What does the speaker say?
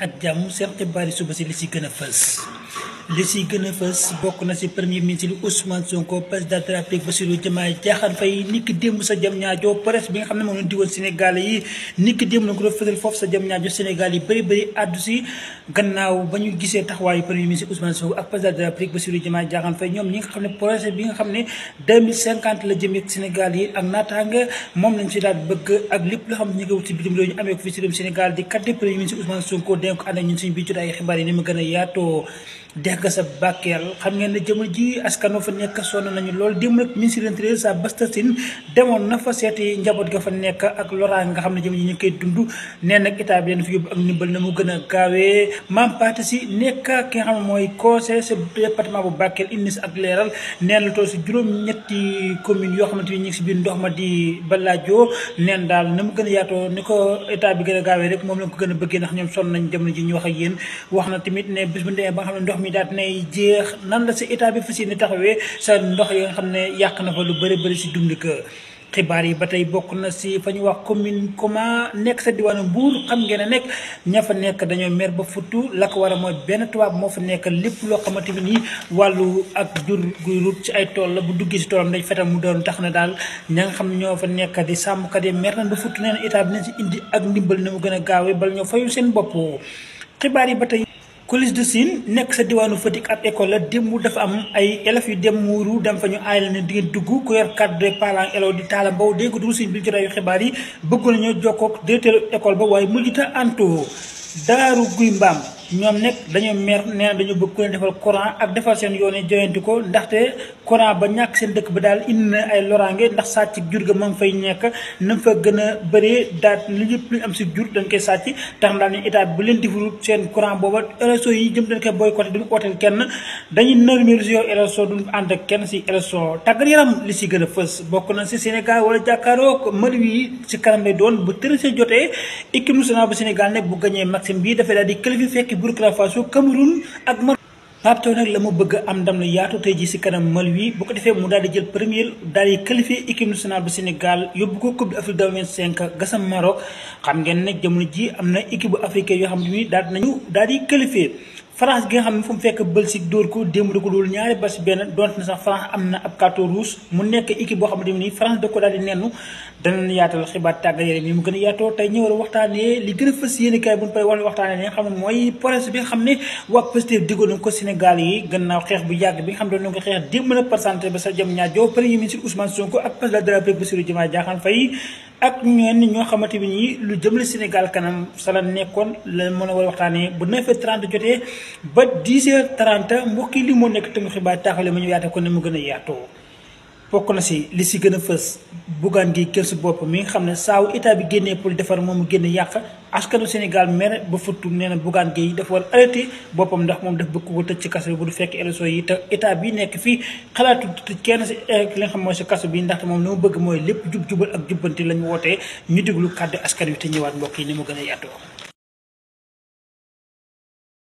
ak jàmm seen xibaar yi suba si li si gën a fës bokk na si premier ministre Ousmane Sonko président de la République Bassirou Diomaye Diakhar Faye niki démb sa jam ñaajo presse bi nga xam ne moom la diwoon Sénégal yi niki démb na ko doon fësal foofu sa jam ñaajo Sénégal yi bëri àddu si gannaaw ba ñu gisee taxawaayu premier ministre Ousmane Sonko ak président de la République Bassirou Diomaye Diakhar Faye ñoom ñi nga xam ne projet bi nga xam ne 2050 la jëmee Sénégal yi ak naataanga moom lañ si daal bëgg ak lépp loo xam ne ñu ngi wut si bitim réew ñu amee ko fi si réew Sénégal di kaddu premier ministre Ousmane Sonko dénk ko ànd ak ñun suñu biir jotaay xibaar yi ni mu gën a yaatoo dex ga sa Bakel xam ngeen ne jamono ji askan wa fa nekk sonn nañu lool démb nag ministre de l'Intérieur sa Basta Sine demoon na fa seeti njaboot ga fa nekk ak loraan nga xam ne jamono ji ñu koy dund nee nag état bi leen fi yóbbu ak ndimbal na mu gën a gaawee Mame Pathé Sy nekk ki nga xam ne mooy conseiller sa département bu Bakel indi ak leeral neen la toll si juróom-ñetti commune yoo xamante ni ñu ngi si biir ndox ma di Baladio neen daal na mu gën a yaatoo ni ko état bi gën a gaawee rek moom la ko gën a bëggee ndax ñoom sonn nañ jamono ji ñu wax ak yéen wax na tamit ne bis bu ndee ba nga xam ne ndox mi daal dinay jeex nan la si état bi fas yéene taxawee sa ndox yi nga xam ne yàq na fa lu bëri si dund ka xibaar yi ba tey bokk na si fa ñu wax commune comment nekk sa diwaanu Mbour xam ngeen ne nekk ña fa nekk dañoo mer ba futtu la ko war a mooy benn tubaab moo fa nekk lépp loo xamante ni nii wàllu ak jur guy rut ci ay tool la bu duggee si toolam dañ fetal mu doon tax na daal ña nga xam ne ñoo fa nekk di sàmmkat yi mer nañ ba futtu nee na état bi nañ si indi ak ndimbal na mu gën a gaawee bala ñoo fayul seen bopp xibaar yi ba tey collège de Sine nekk sa diwaanu Fatick ab école la démb dafa am ay élèves yu dem muuru dem fa ñu aay la ne di ngeen dugg ku yor cadre de parents élèves di taala mbaw dégg ko dugg si biir jotaayu xibaar yi bëggoon nañoo jokkoog directeur école ba waaye mujjuta anto daaru guy mbaam ñoom nekk dañoo mer nee na dañoo bëgg ku leen defal courant ak defal seen yoon yi joyanti ko ndaxte courant ba ñàkk seen dëkk ba daal indi na ay loraange ndax sàcc jur ga ma ngi fay nekk na fa gën a bëree daal lu ñëpp lu am si jur dañ koy sàcc tax daal ni état bu leen deful seen courant booba élection yi jëm dañ koy boycotté duñu ooteel kenn dañuy nërmeelu si yow élection duñu ànd ak kenn si élection tàggat yaram li si gën a fës bokk na si Sénégal wala jàkkaaroo Mali yi si kanam lay doon bu tërësee jotee équipe nationale bu Sénégal nekk bu gañee maxime bi dafay daal di qualifié fekk Burkina Faso Cameroun ak Maroc Pape Thiaw nag la mu bëgg am ndam la yaatu tey ji si kanam Mali wi bu ko defee mu daal di jël premier daal di qualifié équipe nationale bu Sénégal yóbbu ko coupe d'Afrique 2025 gasam Maroc xam ngeen ne jamono ji am na équipe bu africaine yoo xam ne daal di qualifié France gi nga xam ne fu mu fekk Belgique dóor ko démb da ko dóor ñaari bal si benn donte na sax France am na ab carton rouge mu nekk équipe boo xamante ni France da ko daal di nennu danañ yaatal xibaar tàggat yaram yi mu gën a yaatoo tey ñu war a waxtaanee li gën a fës yéen kaay bu ñu koy wax waxtaanee li nga xam ne mooy projet bi nga xam ne waa Pastef diggoon nañ ko Sénégal yi gannaaw xeex bu yàgg bi nga xam ne doon nañ ko xeex démb na pourcentage ba sa jëm ñaajo premier ministre Ousmane Sonko ak président de la République Bassirou Diomaye Diakhar Faye ak ñenn ñoo xamante ni nii lu jëmale Sénégal kanam sa la nekkoon la mën a war a waxtaanee bu 9h30 jotee ba 10h30 mbokk yi li moo nekk tënk xibaar taxawle ma ñu yaate ko ne mu gën a yaatoo bokk na si li si gën a fës Bougane Gueye kër si bopp mi nga xam ne saaw état bi génnee pour defar moom mu génn yàq askanu Sénégal mer ba futtu nee na Bougane Gueye dafa war arrêté boppam ndax moom daf bëgg ko tëj ci kaso bi bu du fekk élection yi te état bi nekk fii xalaatu tëj kenn si li nga xam mooy si kaso bi ndaxte moom li mu bëgg mooy lépp jub-jubal ak jubbanti lañu wootee ñu déglu kàddu askan wi te ñëwaat mbokk yi ni mu gën a yaatoo